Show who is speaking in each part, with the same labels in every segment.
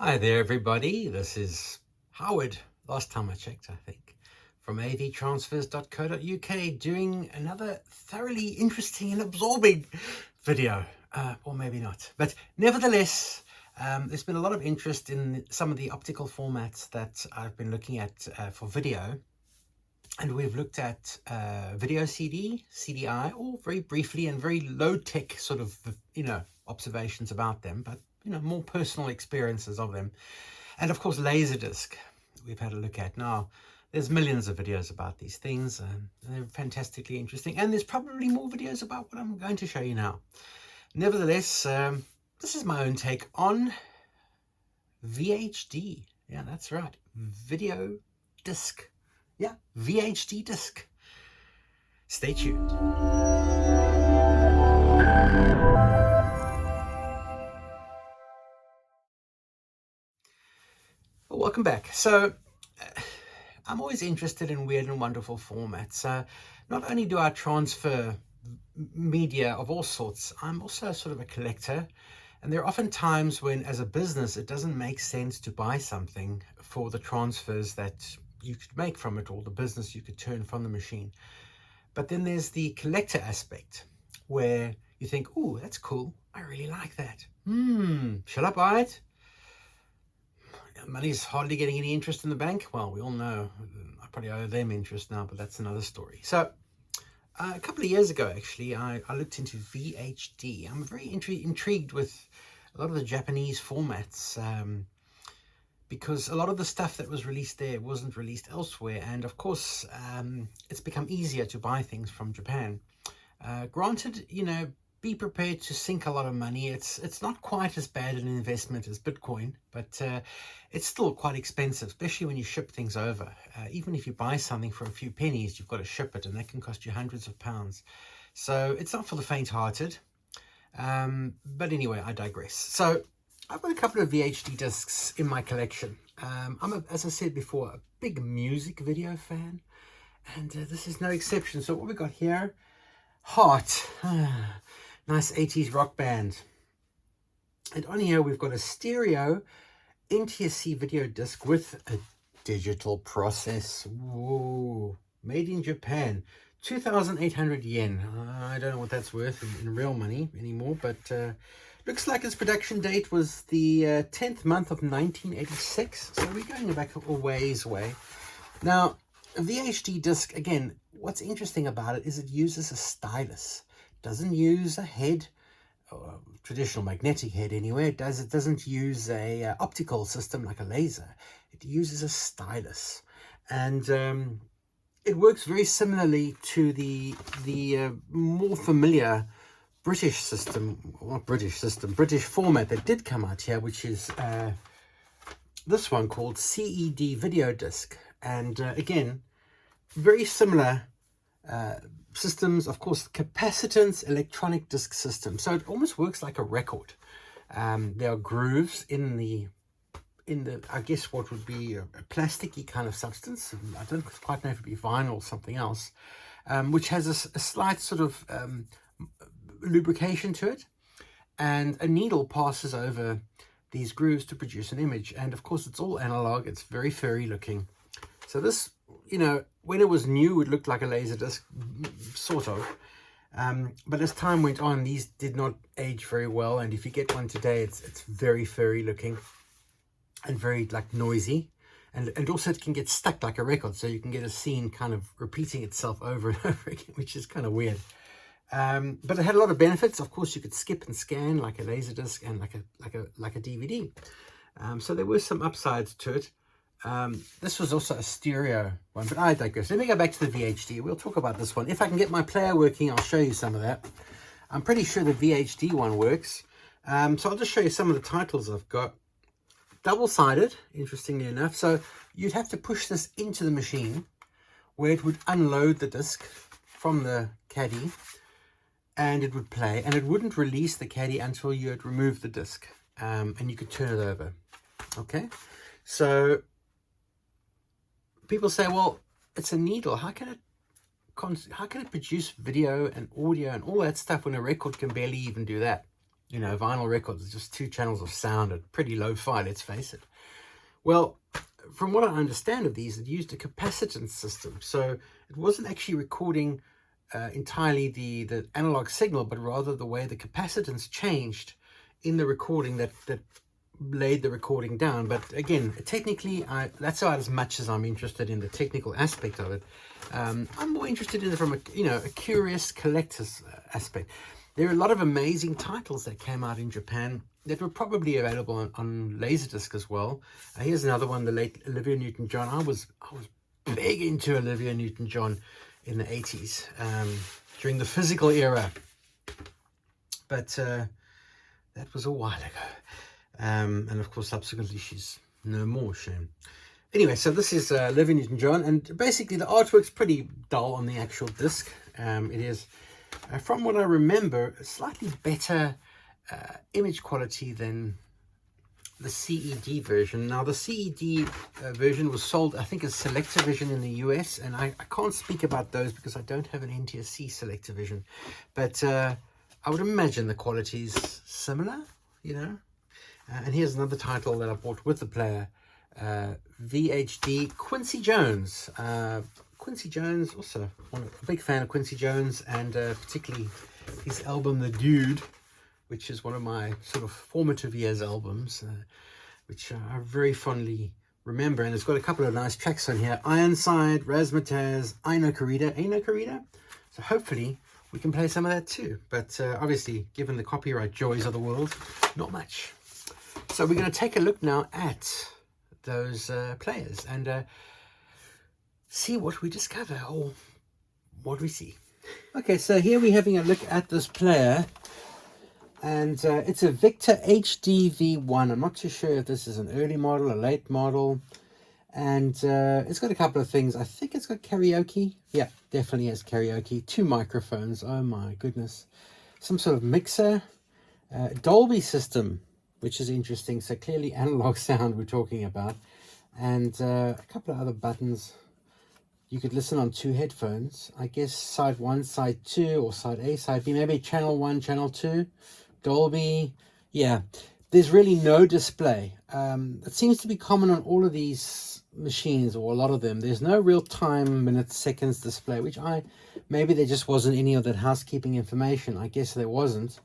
Speaker 1: Hi there, everybody. This is Howard, last time I checked, I think, from avtransfers.co.uk, doing another thoroughly interesting and absorbing video, or maybe not. But nevertheless, there's been a lot of interest in some of the optical formats that I've been looking at for video. And we've looked at video CD, CDI, all very briefly and very low-tech sort of, observations about them, but, more personal experiences of them. And of course, Laserdisc, we've had a look at. Now, there's millions of videos about these things, and they're fantastically interesting. And there's probably more videos about what I'm going to show you now. Nevertheless, this is my own take on VHD. Yeah, that's right. Video disc. Yeah, VHD disc. Stay tuned. Well, welcome back. So I'm always interested in weird and wonderful formats. Not only do I transfer media of all sorts, I'm also sort of a collector. And there are often times when, as a business, it doesn't make sense to buy something for the transfers that you could make from it, or the business you could turn from the machine. But then there's the collector aspect where you think, oh, that's cool. I really like that. Shall I buy it? Money's hardly getting any interest in the bank. Well, we all know I probably owe them interest now, but that's another story. So a couple of years ago, actually, I looked into VHD. I'm very intrigued with a lot of the Japanese formats, because a lot of the stuff that was released there wasn't released elsewhere. And of course, it's become easier to buy things from Japan. Granted, be prepared to sink a lot of money. It's not quite as bad an investment as Bitcoin, but it's still quite expensive, especially when you ship things over. Even if you buy something for a few pennies, you've got to ship it, and that can cost you hundreds of pounds. So it's not for the faint-hearted. But anyway, I digress. So I've got a couple of VHD discs in my collection. As I said before, a big music video fan, and this is no exception. So what we got here, Heart. Nice 80s rock band. And on here we've got a stereo NTSC video disc with a digital process. Whoa, made in Japan. 2,800 yen. I don't know what that's worth in real money anymore, but looks like its production date was the 10th month of 1986. So we're going back a ways away. Now, a VHD disc, again, what's interesting about it is it uses a stylus. Doesn't use a head, or traditional magnetic head anyway. It doesn't use a optical system like a laser. It uses a stylus, and it works very similarly to the more familiar British format that did come out here, which is this one called CED video disc. And again, very similar systems, of course, capacitance electronic disc system. So it almost works like a record. There are grooves in the I guess what would be a plasticky kind of substance. I don't quite know if it'd be vinyl or something else, which has a slight sort of lubrication to it, and a needle passes over these grooves to produce an image. And of course, it's all analog. It's very furry looking. So this, when it was new, it looked like a laser disc, sort of. But as time went on, these did not age very well. And if you get one today, it's very furry looking and very noisy. And also it can get stuck like a record. So you can get a scene kind of repeating itself over and over again, which is kind of weird. But it had a lot of benefits. Of course, you could skip and scan like a laser disc and like a DVD. So there were some upsides to it. This was also a stereo one, but I digress. Let me go back to the VHD. We'll talk about this one. If I can get my player working, I'll show you some of that. I'm pretty sure the VHD one works. So I'll just show you some of the titles I've got. Double-sided, interestingly enough. So you'd have to push this into the machine where it would unload the disc from the caddy, and it would play, and it wouldn't release the caddy until you had removed the disc, and you could turn it over. Okay, so people say, well, it's a needle. How can it produce video and audio and all that stuff when a record can barely even do that? You know, vinyl records are just 2 channels of sound at pretty lo-fi, let's face it. Well, from what I understand of these, it used a capacitance system. So it wasn't actually recording entirely the analog signal, but rather the way the capacitance changed in the recording that laid the recording down. But again, technically, that's about as much as I'm interested in the technical aspect of it. I'm more interested in it from a curious collector's aspect. There are a lot of amazing titles that came out in Japan that were probably available on Laserdisc as well. Here's another one, the late Olivia Newton-John. I was big into Olivia Newton-John in the 80s, during the physical era. But that was a while ago. And of course, subsequently, she's no more, shame. Anyway, so this is Olivia Newton-John, and basically the artwork's pretty dull on the actual disc. It is, from what I remember, a slightly better image quality than the CED version. Now, the CED version was sold, I think, as Selectavision in the US, and I can't speak about those because I don't have an NTSC Selectavision. But I would imagine the quality is similar, you know. And here's another title that I bought with the player, VHD, Quincy Jones. Quincy Jones, also a big fan of Quincy Jones, and particularly his album The Dude, which is one of my sort of formative years albums, which I very fondly remember. And it's got a couple of nice tracks on here: Ironside, Razzmatazz, I Know Corrida, Ain't No Corrida. So hopefully we can play some of that too. But obviously, given the copyright joys of the world, not much. So we're going to take a look now at those players and see what we discover or what we see. Okay, so here we're having a look at this player, and it's a Victor HDV1. I'm not too sure if this is an early model, a late model, and it's got a couple of things. I think it's got karaoke. Yeah, definitely has karaoke. 2 microphones. Oh my goodness. Some sort of mixer. Dolby system, which is interesting. So clearly analog sound we're talking about. And a couple of other buttons. You could listen on 2 headphones. I guess side 1, side 2, or side A, side B. Maybe channel 1, channel 2. Dolby. Yeah, there's really no display. It seems to be common on all of these machines, or a lot of them. There's no real time, minutes, seconds display, which maybe there just wasn't any of that housekeeping information. I guess there wasn't.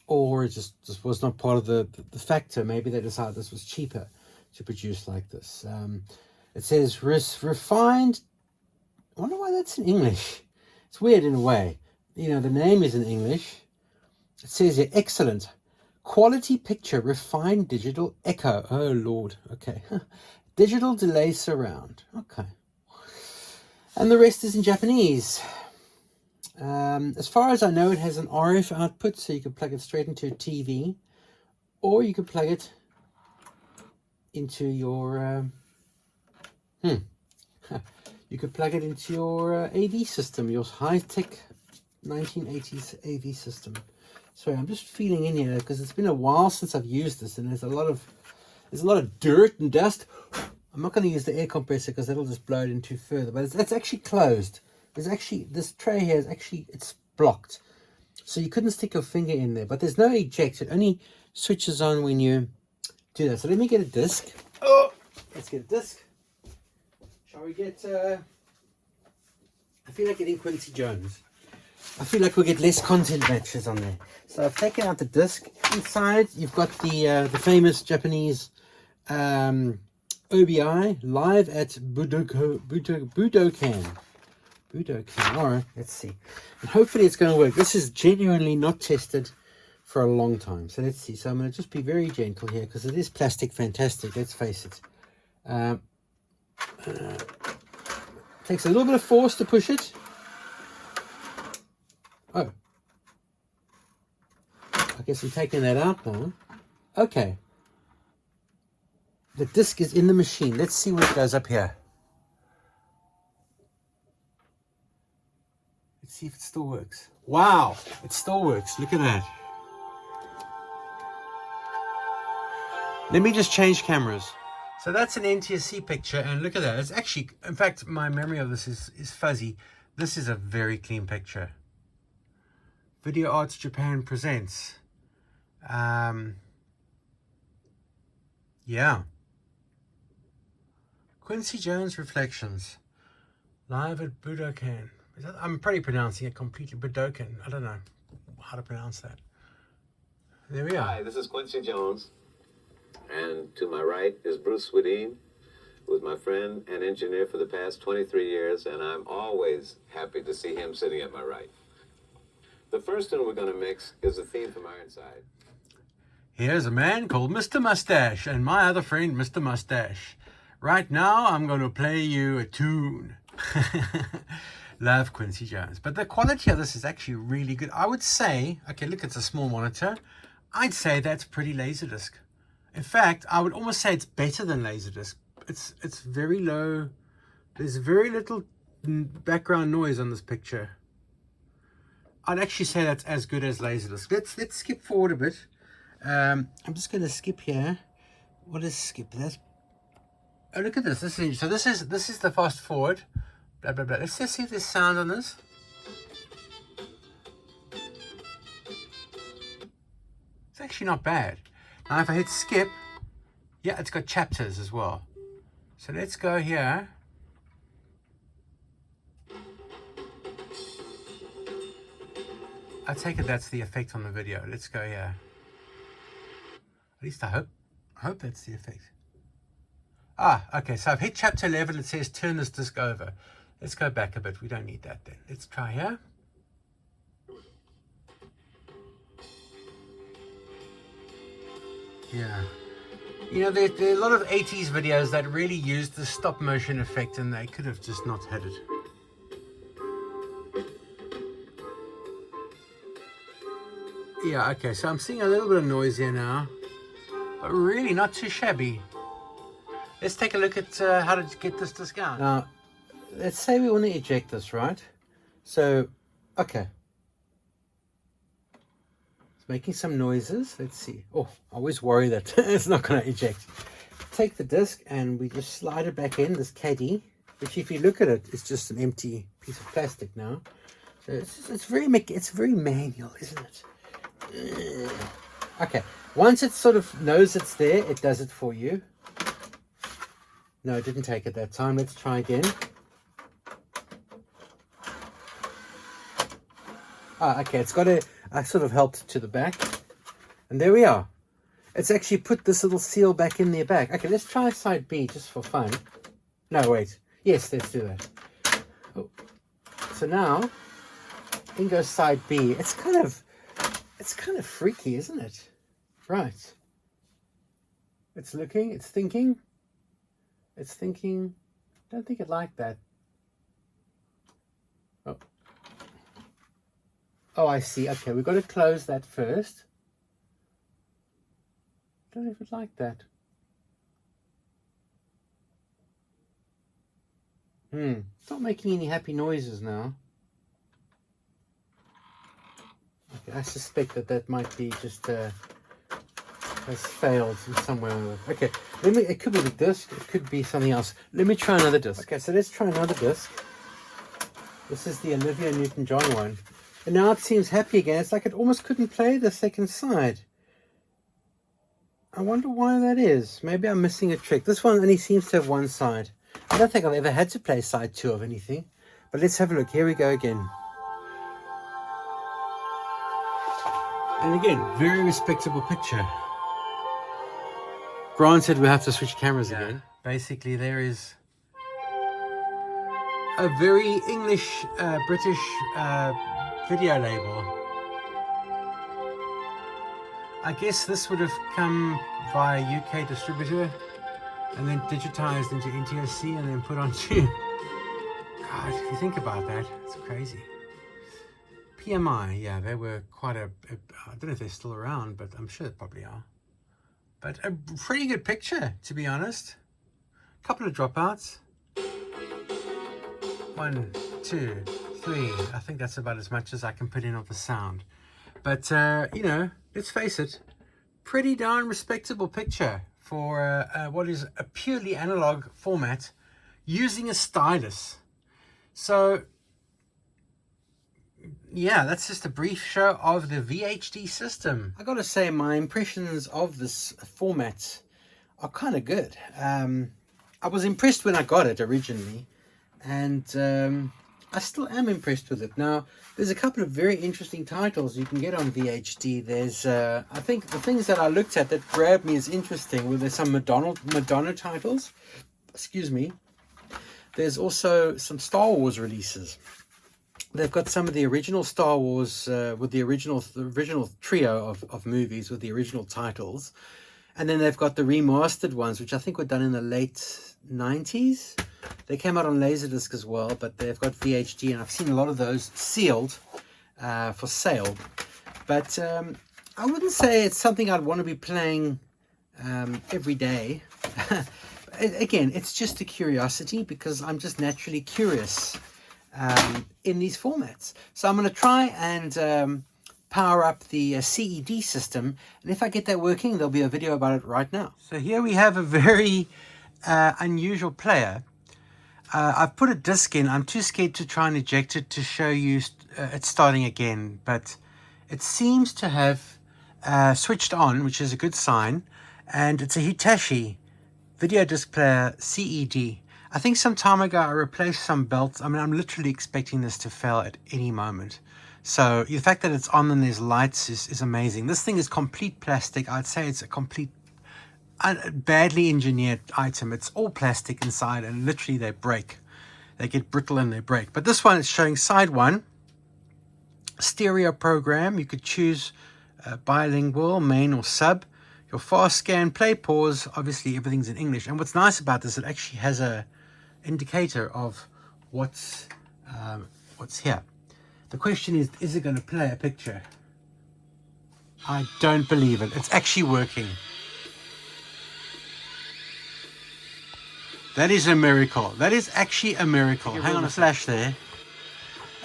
Speaker 1: Or it just was not part of the factor. Maybe they decided this was cheaper to produce like this. It says refined. I wonder why that's in English. It's weird in a way. You know, the name is in English. It says here, excellent. Quality picture, refined digital echo. Oh, Lord. Okay. Digital delay surround. Okay. And the rest is in Japanese. As far as I know, it has an RF output, so you can plug it straight into a TV, or you can plug it into your you could plug it into your AV system, your high-tech 1980s AV system. Sorry, I'm just feeling in here because it's been a while since I've used this, and there's a lot of dirt and dust. I'm not going to use the air compressor because that'll just blow it in too further, but it's actually closed. There's actually, this tray here is actually, it's blocked. So you couldn't stick your finger in there, but there's no eject. It only switches on when you do that. So let me get a disc. Oh, let's get a disc. Shall we get, I feel like getting Quincy Jones. I feel like we'll get less content matches on there. So I've taken out the disc. Inside, you've got the famous Japanese OBI live at Budokan. Alright, let's see. And hopefully it's going to work. This is genuinely not tested for a long time. So let's see. So I'm going to just be very gentle here because it is plastic fantastic. Let's face it. Takes a little bit of force to push it. Oh. I guess I'm taking that out now. Okay. The disc is in the machine. Let's see what it goes up here. Let's see if it still works. Wow, it still works. Look at that. Let me just change cameras. So that's an NTSC picture, and look at that. It's actually, in fact, my memory of this is fuzzy. This is a very clean picture. Video Arts Japan presents. Yeah. Quincy Jones Reflections. Live at Budokan. I'm probably pronouncing it completely Budokan. I don't know how to pronounce that. There we are.
Speaker 2: Hi, this is Quincy Jones. And to my right is Bruce Swedeen, who is my friend and engineer for the past 23 years, and I'm always happy to see him sitting at my right. The first tune we're going to mix is a theme from Ironside.
Speaker 1: Here's a man called Mr. Mustache and my other friend, Mr. Mustache. Right now, I'm going to play you a tune. Love Quincy Jones. But the quality of this is actually really good. I would say, okay, look, it's a small monitor. I'd say that's pretty Laserdisc. In fact, I would almost say it's better than Laserdisc. It's very low. There's very little background noise on this picture. I'd actually say that's as good as Laserdisc. Let's skip forward a bit. I'm just going to skip here. What is skip? That's, oh, look at this. This is the fast forward. Blah blah blah. Let's just see if there's sound on this. It's actually not bad. Now if I hit skip, yeah, it's got chapters as well. So let's go here. I take it that's the effect on the video. Let's go here. At least I hope that's the effect. Ah, okay, so I've hit chapter 11. It says turn this disc over. Let's go back a bit. We don't need that then. Let's try here. Yeah. You know, there are a lot of 80s videos that really used the stop motion effect and they could have just not had it. Yeah, okay, so I'm seeing a little bit of noise here now, but really not too shabby. Let's take a look at how to get this disc out. Now, let's say we want to eject this, right? So, okay. It's making some noises. Let's see. Oh, I always worry that it's not going to eject. Take the disc and we just slide it back in, this caddy, which if you look at it, it's just an empty piece of plastic now. So it's very manual, isn't it? Okay, once it sort of knows it's there, it does it for you. No, it didn't take it that time. Let's try again. Ah, okay, it's got I sort of helped to the back. And there we are. It's actually put this little seal back in their back. Okay, let's try side B just for fun. No, wait. Yes, let's do that. Oh. So now, in goes side B. It's kind of freaky, isn't it? Right. It's looking, it's thinking. It's thinking. Don't think it liked that. Oh. Oh, I see. Okay, we've got to close that first. Don't know if it liked that. It's not making any happy noises now. Okay, I suspect that might be just has failed in somewhere. Okay, it could be the disc, it could be something else. Let me try another disc. Okay, so let's try another disc. This is the Olivia Newton-John one. And now it seems happy again. It's like it almost couldn't play the second side. I wonder why that is. Maybe I'm missing a trick. This one only seems to have one side. I don't think I've ever had to play side 2 of anything. But let's have a look. Here we go again. And again, very respectable picture. Granted, we have to switch cameras again. Basically, there is a very English, British video label. I guess this would have come via UK distributor and then digitized into NTSC and then put onto... God, if you think about that, it's crazy. PMI, yeah, they were quite I don't know if they're still around, but I'm sure they probably are. But a pretty good picture, to be honest. A couple of dropouts. 1, 2, 3. I think that's about as much as I can put in of the sound. But, you know, let's face it, pretty darn respectable picture for what is a purely analog format using a stylus. So, yeah, that's just a brief show of the VHD system. I gotta say, my impressions of this format are kind of good. I was impressed when I got it originally, and I still am impressed with it. Now, there's a couple of very interesting titles you can get on VHD. There's, I think the things that I looked at that grabbed me as interesting were there's some Madonna titles. Excuse me. There's also some Star Wars releases. They've got some of the original Star Wars with the original trio of movies with the original titles. And then they've got the remastered ones, which I think were done in the late 90s. They came out on Laserdisc as well, but they've got VHD, and I've seen a lot of those sealed for sale. But I wouldn't say it's something I'd want to be playing every day. Again, it's just a curiosity because I'm just naturally curious in these formats. So I'm going to try and power up the CED system, and if I get that working, there'll be a video about it right now. So here we have a very unusual player. I've put a disc in. I'm too scared to try and eject it to show you it starting again, but it seems to have switched on, which is a good sign, and it's a Hitachi video disc player CED. I think some time ago I replaced some belts. I mean, I'm literally expecting this to fail at any moment. So the fact that it's on and there's lights is amazing. This thing is complete plastic. I'd say it's a complete badly engineered item. It's all plastic inside, and literally they break. They get brittle and they break. But this one is showing side one, stereo program. You could choose bilingual, main or sub. Your fast scan, play, pause. Obviously everything's in English. And what's nice about this, it actually has a indicator of what's here. The question is it going to play a picture? I don't believe it. It's actually working. That is a miracle. That is actually a miracle. Hang on, a flash there.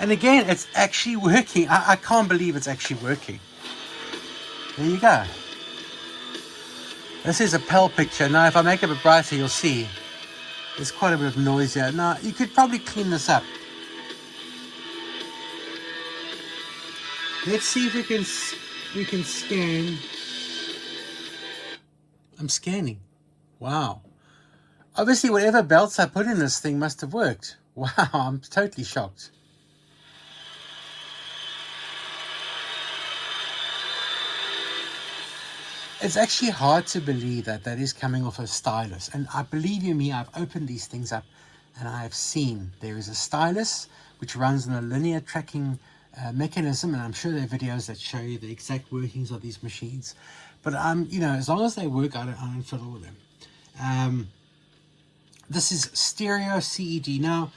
Speaker 1: And again, it's actually working. I can't believe it's actually working. There you go. This is a PAL picture. Now, if I make it a bit brighter, you'll see there's quite a bit of noise here. Now, you could probably clean this up. Let's see if we can scan. I'm scanning. Wow. Obviously, whatever belts I put in this thing must have worked. Wow, I'm totally shocked. It's actually hard to believe that that is coming off a stylus. And I believe you me, I've opened these things up and I have seen there is a stylus which runs on a linear tracking mechanism, and I'm sure there are videos that show you the exact workings of these machines. But you know, as long as they work, I don't fiddle with them. This is stereo CED. Now,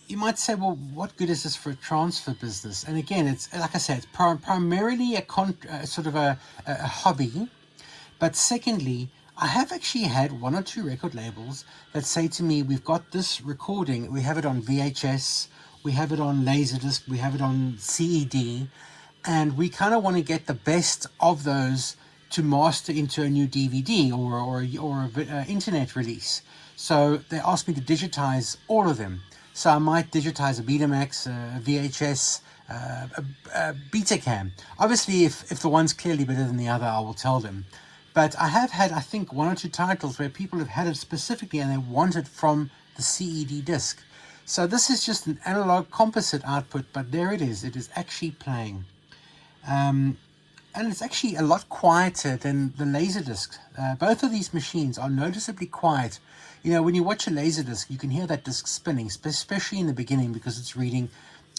Speaker 1: you might say, well, what good is this for a transfer business? And again, it's like I said, it's primarily a sort of a hobby. But secondly, I have actually had one or two record labels that say to me, we've got this recording, we have it on VHS, we have it on Laserdisc, we have it on CED, and we kind of want to get the best of those to master into a new DVD or a internet release. So they asked me to digitize all of them. So I might digitize a Betamax, a VHS, a Betacam. Obviously, if the one's clearly better than the other, I will tell them. But I have had, I think, one or two titles where people have had it specifically and they want it from the CED disc. So this is just an analog composite output, but there it is. It is actually playing. And it's actually a lot quieter than the Laserdisc. Both of these machines are noticeably quiet. You know, when you watch a Laserdisc, you can hear that disc spinning, especially in the beginning, because it's reading.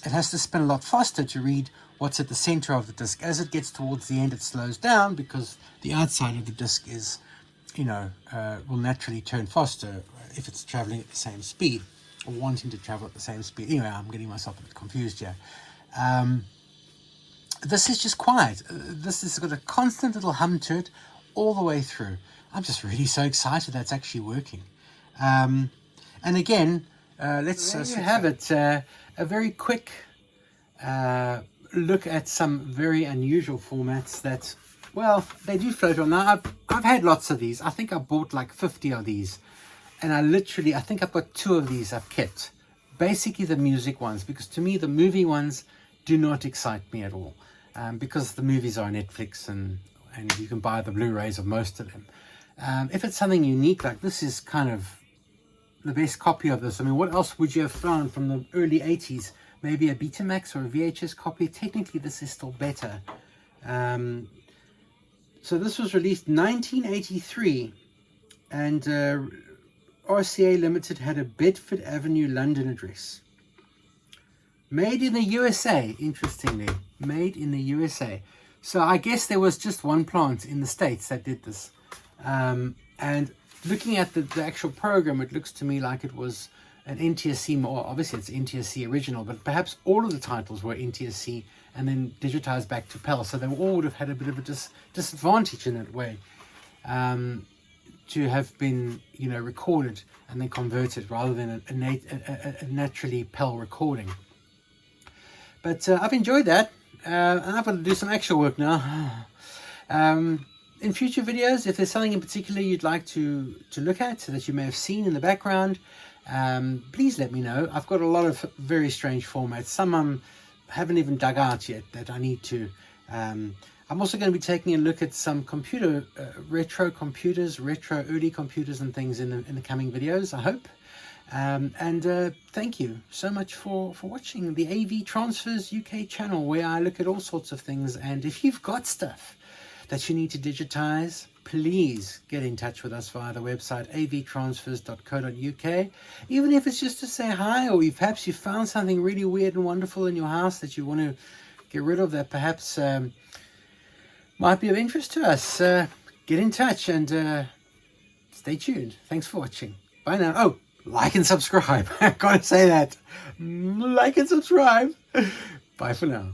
Speaker 1: It has to spin a lot faster to read what's at the center of the disc. As it gets towards the end, it slows down because the outside of the disc is, you know, will naturally turn faster if it's traveling at the same speed or wanting to travel at the same speed. Anyway, I'm getting myself a bit confused here. This is just quiet. This has got a constant little hum to it all the way through. I'm just really so excited that's actually working. And again, let's have it. A very quick look at some very unusual formats that, well, they do float on. Now, I've had lots of these. I think I bought like 50 of these. And I think I've got 2 of these I've kept. Basically the music ones, because to me the movie ones do not excite me at all, because the movies are on Netflix and you can buy the Blu-rays of most of them. If it's something unique, like this is kind of the best copy of this. I mean, what else would you have found from the early 80s? Maybe a Betamax or a VHS copy. Technically, this is still better. So this was released 1983, and RCA Limited had a Bedford Avenue, London address. Made in the USA, interestingly. Made in the USA. So I guess there was just one plant in the States that did this. And looking at the actual program, it looks to me like it was an NTSC, or obviously it's NTSC original, but perhaps all of the titles were NTSC and then digitized back to PAL. So they all would have had a bit of a disadvantage in that way, to have been, you know, recorded and then converted rather than a naturally PAL recording. But I've enjoyed that, and I've got to do some actual work now. In future videos, if there's something in particular you'd like to look at that you may have seen in the background, please let me know. I've got a lot of very strange formats. Some I haven't even dug out yet that I need to. I'm also going to be taking a look at some retro early computers and things in the coming videos, I hope. Thank you so much for watching the AV Transfers UK channel, where I look at all sorts of things. And if you've got stuff that you need to digitize, please get in touch with us via the website avtransfers.co.uk. Even if it's just to say hi, or perhaps you found something really weird and wonderful in your house that you want to get rid of, that perhaps might be of interest to us, get in touch and stay tuned. Thanks for watching. Bye now. Oh, like and subscribe. I've got to say that. Like and subscribe. Bye for now.